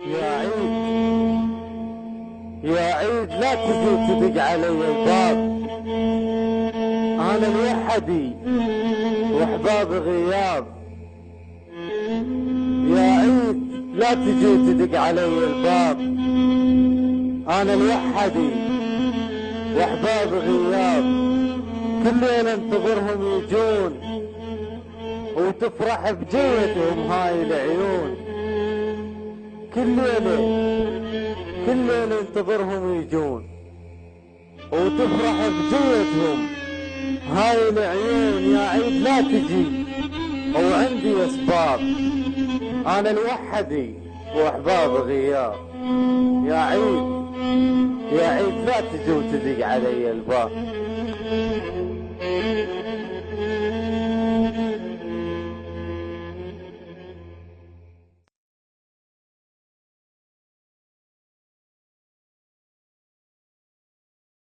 يا عيد يا عيد لا تجي تدق علي الباب، انا لوحدي واحباب غياب. يا عيد لا تجي تدق علي الباب، انا لوحدي واحباب غياب. كل ليلة انتظرهم يجون وتفرح بجيتهم هاي العيون. كل ليلة انتظرهم يجون وتفرح بجيتهم هاي العيون. يا عيد لا تجي وعندي اسباب، انا لوحدي واحباب غياب. يا عيد لا تجي وتدق علي الباب.